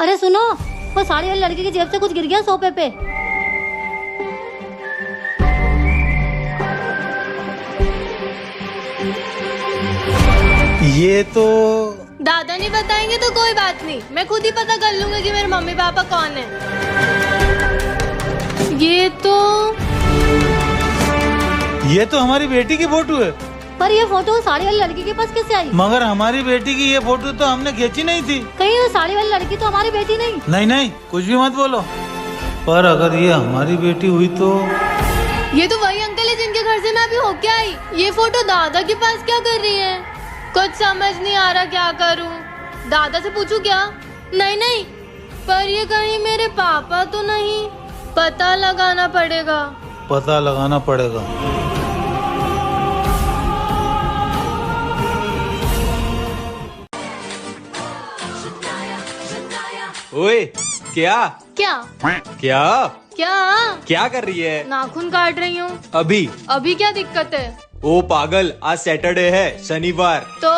अरे सुनो, वो साड़ी वाली लड़की की जेब से कुछ गिर गया सोफे पे। ये तो दादा नहीं बताएंगे तो कोई बात नहीं, मैं खुद ही पता कर लूंगा कि मेरे मम्मी पापा कौन है। ये तो हमारी बेटी की फोटो है। पर ये फोटो साड़ी वाली लड़की के पास कैसे आई? मगर हमारी बेटी की ये फोटो तो हमने खींची नहीं थी। कहीं वो साड़ी वाली लड़की तो हमारी बेटी नहीं? नहीं, कुछ भी मत बोलो। पर अगर ये हमारी बेटी हुई तो ये तो वही अंकल है जिनके घर से मैं अभी होके आई। ये फोटो दादा के पास क्या कर रही है? कुछ समझ नहीं आ रहा, क्या करूं? दादा से पूछूं क्या? नहीं, पर ये कहीं मेरे पापा तो नहीं? पता लगाना पड़ेगा। ओए क्या क्या कर रही है? नाखून काट रही हूँ। अभी क्या दिक्कत है? ओ पागल, आज सैटरडे है, शनिवार। तो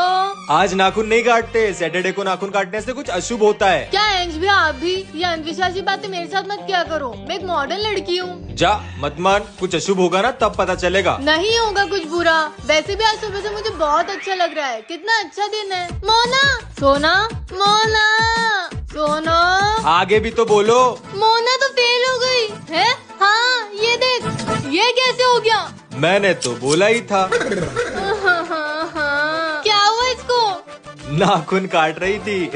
आज नाखून नहीं काटते। सैटरडे को नाखून काटने से कुछ अशुभ होता है। क्या एंज भी आप भी ये अंधविश्वासी बातें मेरे साथ मत किया करो। मैं एक मॉडर्न लड़की हूँ। जा मत मान, कुछ अशुभ होगा ना तब पता चलेगा। नहीं होगा कुछ बुरा। वैसे भी आज सुबह से मुझे बहुत अच्छा लग रहा है। कितना अच्छा दिन है। मोना, सोना आगे भी तो बोलो। मोना तो फेल हो गई है। हाँ ये देख, ये कैसे हो गया? मैंने तो बोला ही था। क्या हुआ इसको? नाखून काट रही थी।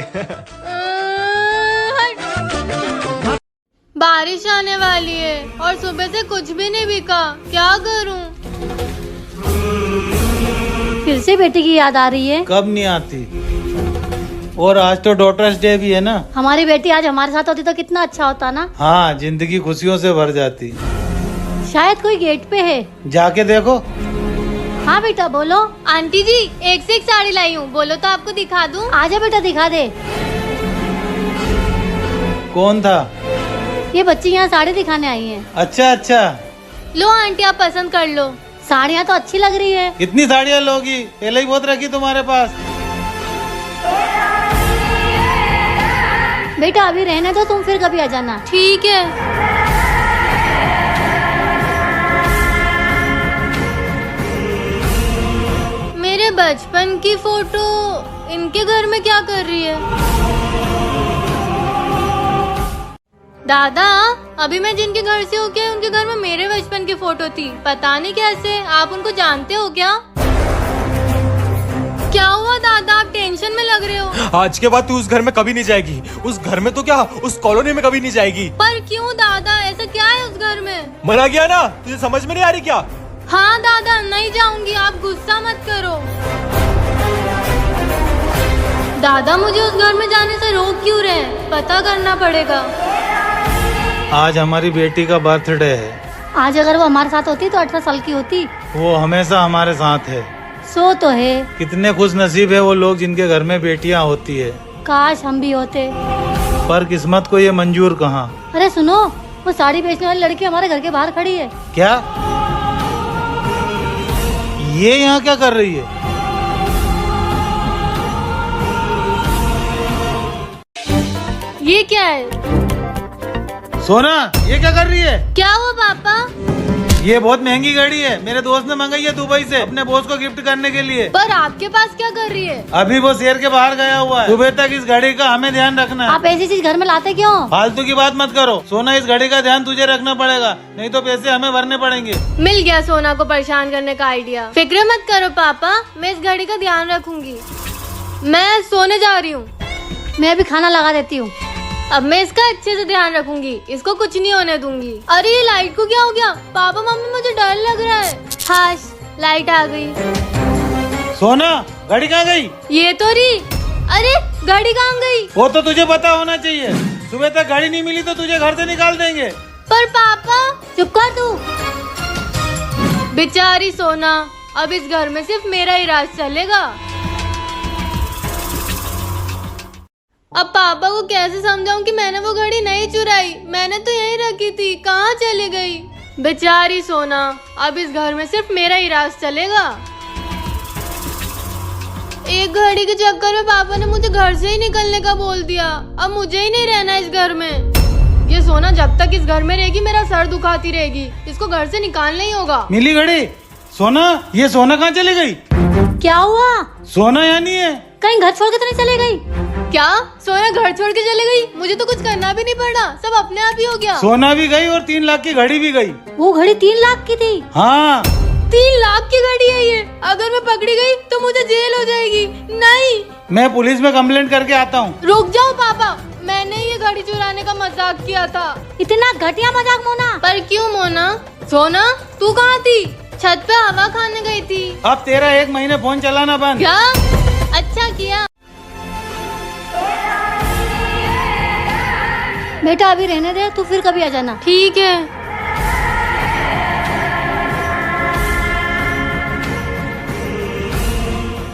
बारिश आने वाली है और सुबह से कुछ भी नहीं बिका। क्या करूं? फिर से बेटी की याद आ रही है। कब नहीं आती। और आज तो डॉटर्स डे भी है ना। हमारी बेटी आज हमारे साथ होती तो कितना अच्छा होता ना। हाँ, जिंदगी खुशियों से भर जाती। शायद कोई गेट पे है, जाके देखो। हाँ बेटा बोलो। आंटी जी, एक से एक साड़ी लाई हूँ, बोलो तो आपको दिखा दूँ। आजा बेटा दिखा दे। कौन था? ये बच्ची यहाँ साड़ी दिखाने आई है। अच्छा। लो आंटी, आप पसंद कर लो। साड़ियाँ तो अच्छी लग रही है। कितनी साड़ियाँ लोगी? पहले ही बहुत रखी तुम्हारे पास। बेटा अभी रहने दो, तुम फिर कभी आ जाना। ठीक है। मेरे बचपन की फोटो इनके घर में क्या कर रही है? दादा, अभी मैं जिनके घर से होके उनके घर में मेरे बचपन की फोटो थी। पता नहीं कैसे, आप उनको जानते हो क्या? क्या हुआ दादा, आप टेंशन में लग रहे हो? आज के बाद तू उस घर में कभी नहीं जाएगी। उस घर में तो क्या, उस कॉलोनी में कभी नहीं जाएगी। पर क्यों दादा, ऐसा क्या है उस घर में? मना गया ना, तुझे समझ में नहीं आ रही क्या? हाँ दादा, नहीं जाऊंगी, आप गुस्सा मत करो। दादा मुझे उस घर में जाने से रोक क्यों रहे हैं? पता करना पड़ेगा। आज हमारी बेटी का बर्थडे है। आज अगर वो हमारे साथ होती तो 18 साल की होती। वो हमेशा हमारे साथ है। सो तो है। कितने खुश नसीब है वो लोग जिनके घर में बेटियां होती है। काश हम भी होते। पर किस्मत को ये मंजूर कहाँ। अरे सुनो, वो साड़ी बेचने वाली लड़की हमारे घर के बाहर खड़ी है। क्या? ये यहाँ क्या कर रही है? ये क्या है? सोना, ये क्या कर रही है? क्या हुआ पापा? ये बहुत महंगी घड़ी है, मेरे दोस्त ने मंगाई है दुबई से अपने बॉस को गिफ्ट करने के लिए। पर आपके पास क्या कर रही है? अभी वो शहर के बाहर गया हुआ है। सुबह तक इस घड़ी का हमें ध्यान रखना है। आप ऐसी चीज घर में लाते क्यों? फालतू की बात मत करो सोना, इस घड़ी का ध्यान तुझे रखना पड़ेगा, नहीं तो पैसे हमें भरने पड़ेंगे। मिल गया सोना को परेशान करने का आइडिया। फिक्र मत करो पापा, मैं इस घड़ी का ध्यान रखूंगी। मैं सोने जा रही हूँ। मैं अभी खाना लगा देती हूँ। अब मैं इसका अच्छे से ध्यान रखूंगी, इसको कुछ नहीं होने दूंगी। अरे ये लाइट को क्या हो गया? पापा मम्मी, मुझे डर लग रहा है। हाश, लाइट आ गई। सोना, घड़ी कहाँ गई? ये तो रही। अरे घड़ी कहाँ गई? वो तो तुझे पता होना चाहिए। सुबह तक घड़ी नहीं मिली तो तुझे घर से निकाल देंगे। पर पापा, चुप कर तू। बेचारी सोना, अब इस घर में सिर्फ मेरा ही राज चलेगा। अब पापा को कैसे समझाऊं कि मैंने वो घड़ी नहीं चुराई, मैंने तो यहीं रखी थी, कहाँ चली गई? बेचारी सोना, अब इस घर में सिर्फ मेरा ही राज चलेगा। एक घड़ी के चक्कर में पापा ने मुझे घर से ही निकलने का बोल दिया। अब मुझे ही नहीं रहना इस घर में। ये सोना जब तक इस घर में रहेगी मेरा सर दुखाती रहेगी। इसको घर से निकालना ही होगा। मिली घड़ी। सोना, ये सोना कहाँ चली गई? क्या हुआ? सोना यहाँ नहीं है। कहीं घर छोड़ के तो नहीं चली गई? क्या सोना घर छोड़ के चले गई? मुझे तो कुछ करना भी नहीं पड़ा, सब अपने आप ही हो गया। सोना भी गई और 3 लाख की घड़ी भी गई। वो घड़ी 3 लाख की थी। हाँ 3 लाख की घड़ी है ये। अगर मैं पकड़ी गई तो मुझे जेल हो जाएगी। नहीं, मैं पुलिस में कंप्लेंट करके आता हूँ। रुक जाओ पापा, मैंने ये घड़ी चुराने का मजाक किया था। इतना घटिया मजाक मोना। पर क्यों मोना? सोना तू कहाँ थी? छत पे हवा खाने गई थी। अब तेरा 1 महीने फोन चलाना बंद। क्या? अच्छा किया। बेटा अभी रहने दे, तू फिर कभी आ जाना। ठीक है।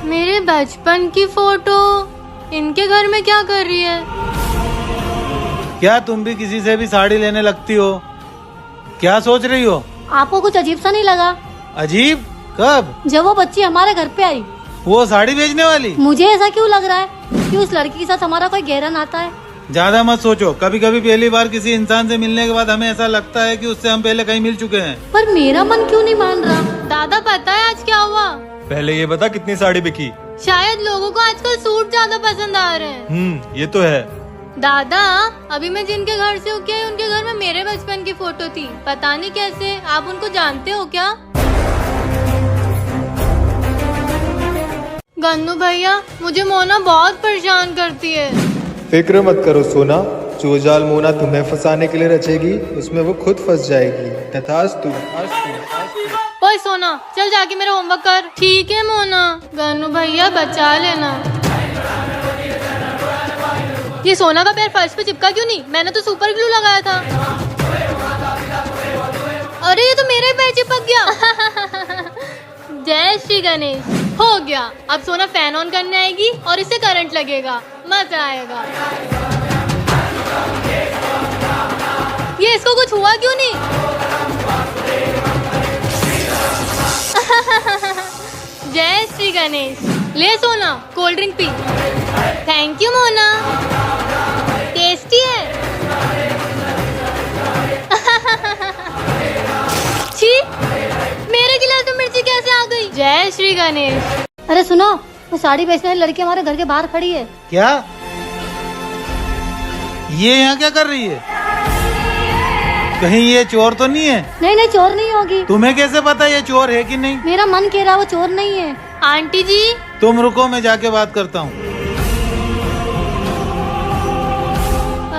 मेरे बचपन की फोटो इनके घर में क्या कर रही है? क्या तुम भी किसी से भी साड़ी लेने लगती हो? क्या सोच रही हो? आपको कुछ अजीब सा नहीं लगा? अजीब? कब? जब वो बच्ची हमारे घर पे आई। वो साड़ी बेचने वाली? मुझे ऐसा क्यों लग रहा है कि उस लड़की के साथ हमारा कोई गहरा नाता है। ज्यादा मत सोचो। कभी कभी पहली बार किसी इंसान से मिलने के बाद हमें ऐसा लगता है कि उससे हम पहले कहीं मिल चुके हैं। पर मेरा मन क्यों नहीं मान रहा? दादा पता है आज क्या हुआ? पहले ये बता कितनी साड़ी बिकी? शायद लोगों को आजकल सूट ज्यादा पसंद आ रहे हैं। ये तो है। दादा अभी मैं जिनके घर से होके आई उनके घर में मेरे बचपन की फोटो थी। पता नहीं कैसे, आप उनको जानते हो क्या? गन्नू भैया मुझे मोना बहुत परेशान करती है। फिक्र मत करो सोना, जो जाल मोना तुम्हें फंसाने के लिए रचेगी उसमें वो खुद फंस जाएगी। तथास्तु। ओए सोना चल जाके मेरा होमवर्क कर। ठीक है मोना। गन्नू भैया बचा लेना। ये सोना का पैर फर्श पे चिपका क्यों नहीं? मैंने तो सुपर ग्लू लगाया था। अरे ये तो मेरा ही पैर चिपक गया। जय श्री गणेश। हो गया। अब सोना फैन ऑन करने आएगी और इसे करंट लगेगा, मजा आएगा। ये इसको कुछ हुआ क्यों नहीं? जय श्री गणेश। ले सोना cold drink P. Thank you Mona, tasty है। छी, मेरे गिलास में मिर्ची कैसे आ गई? जय श्री गणेश। अरे सुनो, वो साड़ी बेचने वाली लड़की हमारे घर के बाहर खड़ी है। क्या? ये यहाँ क्या कर रही है? कहीं ये चोर तो नहीं है? नहीं नहीं, चोर नहीं होगी। तुम्हें कैसे पता ये चोर है कि नहीं? मेरा मन कह रहा वो चोर नहीं है। आंटी जी। तुम रुको, मैं जाके बात करता हूँ।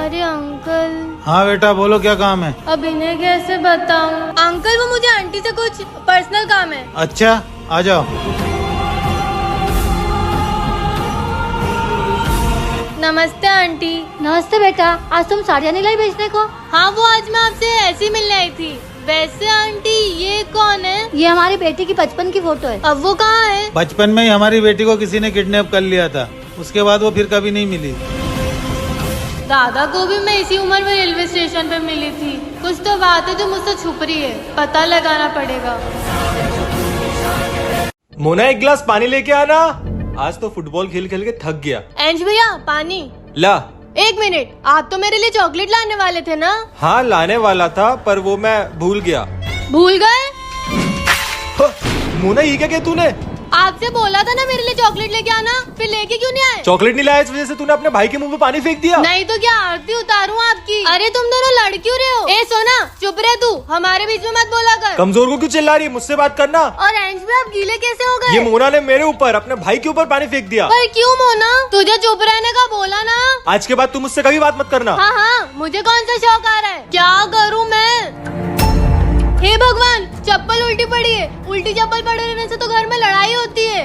अरे अंकल। हाँ बेटा बोलो, क्या काम है? अब इन्हें कैसे बताऊं? अंकल वो मुझे आंटी से कुछ पर्सनल काम है। अच्छा आ जाओ। नमस्ते आंटी। नमस्ते बेटा, आज तुम साड़ियाँ नहीं लाई बेचने को? हाँ वो आज मैं आपसे ऐसे ही मिलने आई थी। वैसे आंटी ये कौन है? ये हमारी बेटी की बचपन की फोटो है। अब वो कहाँ है? बचपन में ही हमारी बेटी को किसी ने किडनैप कर लिया था, उसके बाद वो फिर कभी नहीं मिली। दादा को भी मैं इसी उम्र में रेलवे स्टेशन पे मिली थी। कुछ तो बात है जो मुझसे छुप रही है, पता लगाना पड़ेगा। मोना एक गिलास पानी लेके आना। आज तो फुटबॉल खेल खेल के थक गया। एंज भैया पानी ला। 1 मिनट, आप तो मेरे लिए चॉकलेट लाने वाले थे ना? हाँ लाने वाला था पर वो मैं भूल गया। भूल गए? मोना ये क्या किया तूने? आपसे बोला था ना मेरे लिए चॉकलेट लेके आना, फिर लेके क्यों नहीं आए? चॉकलेट नहीं लाया इस वजह से तूने अपने भाई के मुंह में पानी फेंक दिया। नहीं तो क्या आरती उतारूं आपकी? अरे तुम दोनों लड़ क्यों रहे हो? ए सोना चुप रहे तू, हमारे बीच में मत बोला कर। कमजोर को क्यों चिल्ला रही है? मुझसे बात करना। और एंज में आप गीले कैसे हो गए? ये मोना ने मेरे ऊपर अपने भाई के ऊपर पानी फेंक दिया। पर क्यों मोना? तुझे चुप रहने का बोला ना। आज के बाद तू मुझसे कभी बात मत करना। हाँ हाँ, मुझे कौन सा शौक आ रहा है? क्या करूँ मैं? हे भगवान, चप्पल उल्टी पड़ी है। उल्टी चप्पल पड़े रहने से तो घर में लड़ाई होती है।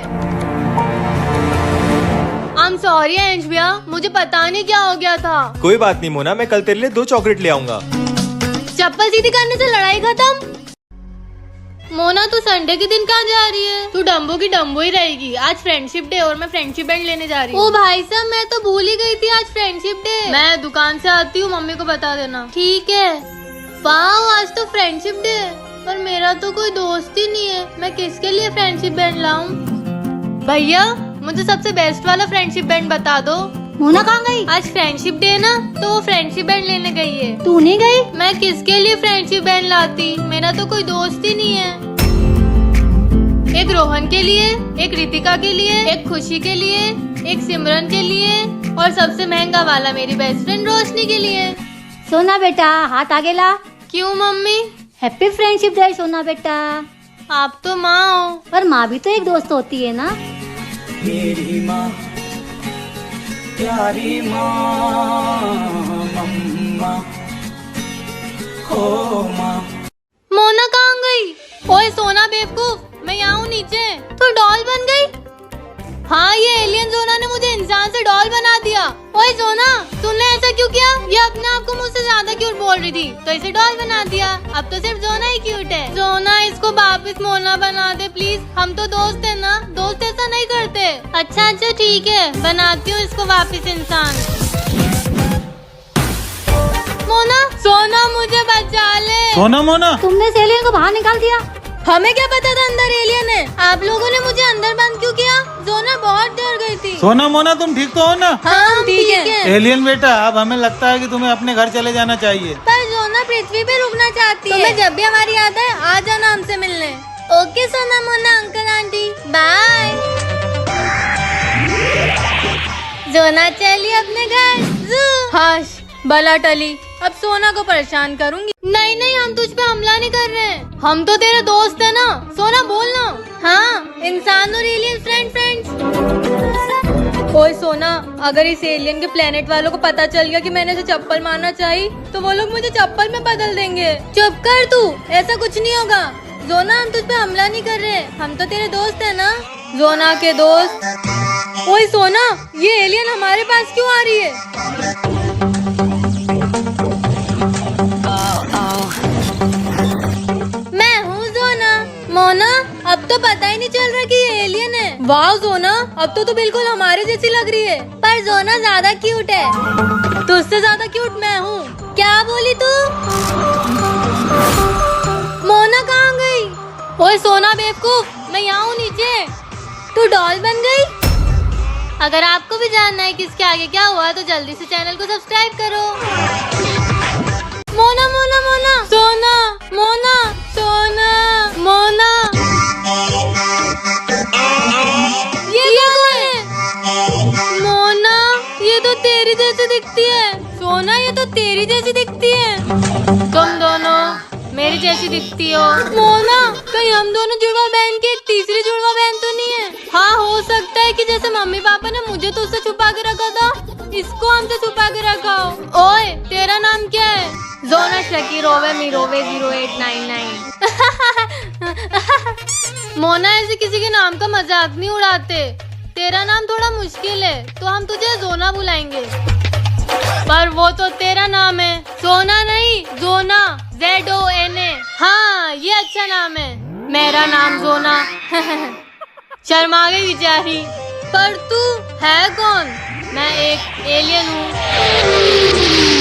आई एम सॉरी एंज भैया, मुझे पता नहीं क्या हो गया था। कोई बात नहीं मोना, मैं कल तेरे लिए 2 चॉकलेट ले आऊंगा। चप्पल सीधी करने से लड़ाई खत्म। मोना तू संडे के दिन कहाँ जा रही है? तू डम्बो की डम्बो ही रहेगी। आज फ्रेंडशिप डे और मैं फ्रेंडशिप बैंड लेने जा रही हूँ। ओ भाई साहब, मैं तो भूल ही गई थी आज फ्रेंडशिप डे। मैं दुकान से आती हूँ, मम्मी को बता देना। ठीक है। वाह, आज तो फ्रेंडशिप डे है, पर मेरा तो कोई दोस्त ही नहीं है। मैं किसके लिए फ्रेंडशिप बैंड लाऊं? भैया मुझे सबसे बेस्ट वाला फ्रेंडशिप बैंड बता दो। मोना कहाँ गई? आज फ्रेंडशिप डे ना, तो वो फ्रेंडशिप बैंड लेने गई है। तू नहीं गई? मैं किसके लिए फ्रेंडशिप बैंड लाती, मेरा तो कोई दोस्त ही नहीं है। एक रोहन के लिए, एक रितिका के लिए, एक खुशी के लिए, एक सिमरन के लिए और सबसे महंगा वाला मेरी बेस्ट फ्रेंड रोशनी के लिए। सोना बेटा हाथ आगे ला। क्यों मम्मी? हैप्पी फ्रेंडशिप डे सोना बेटा। आप तो माँ हो। पर माँ भी तो एक दोस्त होती है ना। मेरी माँ प्यारी माँ, मम्मा हो माँ। मोना कहाँ गई? ओए सोना बेवकूफ, मैं यहाँ हूँ नीचे। तू डॉल बन गई? हाँ, ये एलियन जोना ने मुझे इंसान से डॉल बना दिया। ओए जोना, तूने ऐसा क्यों किया? ये अपने आप को मुझसे ज्यादा क्यूट बोल रही थी, तो इसे डॉल बना दिया। अब तो सिर्फ जोना ही क्यूट है। जोना, इसको वापस मोना बना दे प्लीज, हम तो दोस्त है ना, दोस्त ऐसा नहीं करते। अच्छा अच्छा ठीक है, बनाती हूँ इसको वापस इंसान। मोना, सोना मुझे बचा ले। सोना मोना, तुमने इस एलियन को बाहर निकाल दिया। हमें क्या पता था अंदर एलियन है? आप लोगों ने मुझे अंदर बंद क्यों किया? जोना बहुत डर गई थी। सोना मोना तुम ठीक तो हो ना? हाँ ठीक है। एलियन बेटा, अब हमें लगता है कि तुम्हें अपने घर चले जाना चाहिए। पर जोना पृथ्वी पे रुकना चाहती है। तुम्हें जब भी हमारी याद है आ जाना हमसे मिलने। ओके सोना मोना अंकल आंटी, बाय। जोना चली अपने घर। हाश बला टली, अब सोना को परेशान करूंगी। नहीं नहीं, हम तुझ पे हमला नहीं कर रहे हैं, हम तो तेरे दोस्त है ना। सोना बोलना। हाँ, इंसान और एलियन फ्रेंड्स। ओए सोना, अगर इस एलियन के प्लेनेट वालों को पता चल गया कि मैंने इसे चप्पल मारना चाहिए, तो वो लोग मुझे चप्पल में बदल देंगे। चुप कर तू, ऐसा कुछ नहीं होगा। जोना, हम तुझ पे हमला नहीं कर रहे, हम तो तेरे दोस्त है ना। जोना के दोस्त। ओए सोना, ये एलियन हमारे पास क्यों आ रही है? मैं हूँ जोना। मोना, अब तो पता ही नहीं चल रहा कि ये एलियन है। वाह जोना, अब तो तू बिल्कुल हमारे जैसी लग रही है। पर जोना ज्यादा क्यूट है। तुझसे ज्यादा क्यूट मैं हूँ। क्या बोली तू? मोना कहाँ गई? ओए सोना बेवकूफ, मैं यहाँ हूँ नीचे। तू डॉल बन गई? अगर आपको भी जानना है कि इसके आगे क्या हुआ तो जल्दी से चैनल को सब्सक्राइब करो। मोना मोना मोना, सोना मोना, सोना मोना। ये कौन है? मोना, ये तो तेरी जैसी दिखती है। सोना, ये तो तेरी जैसी दिखती है। तुम दोनों मेरी जैसी दिखती हो। मोना, कहीं हम दोनों जुड़वा बहन की एक तीसरी जुड़वा बहन तो नहीं है? हाँ, हो सकता है कि जैसे मम्मी पापा ने मुझे तो उससे छुपा के रखा था, इसको हमसे छुपा के रखा हो। ओए, तेरा नाम क्या है? जोना शकी रोवे मिरोवे 0899। मोना, ऐसे किसी के नाम का मजाक नहीं उड़ाते। तेरा नाम थोड़ा मुश्किल है, तो हम तुझे जोना बुलाएंगे। पर वो तो तेरा नाम है। सोना नहीं, जोना, ZONA। हाँ, ये अच्छा नाम है। मेरा नाम जोना। शर्मा गई बेचारी। पर तू है कौन? मैं एक एलियन हूँ।